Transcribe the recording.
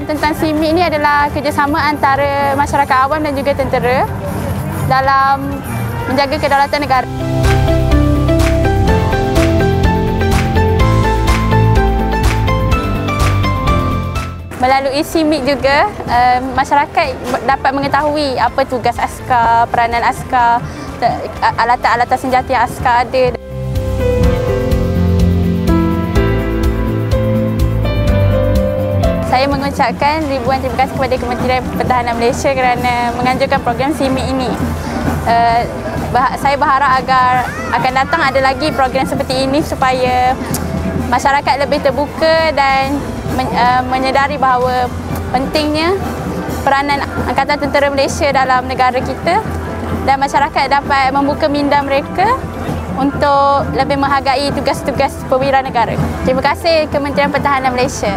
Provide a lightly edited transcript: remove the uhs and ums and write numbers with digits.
program tentang SIMIK ni adalah kerjasama antara masyarakat awam dan juga tentera dalam menjaga kedaulatan negara. Melalui SIMIK juga, masyarakat dapat mengetahui apa tugas askar, peranan askar, alatan-alatan senjata yang askar ada. Saya mengucapkan ribuan terima kasih kepada Kementerian Pertahanan Malaysia kerana menganjurkan program SIMIK ini. Saya berharap agar akan datang ada lagi program seperti ini supaya masyarakat lebih terbuka dan menyedari bahawa pentingnya peranan Angkatan Tentera Malaysia dalam negara kita dan masyarakat dapat membuka minda mereka untuk lebih menghargai tugas-tugas perwira negara. Terima kasih Kementerian Pertahanan Malaysia.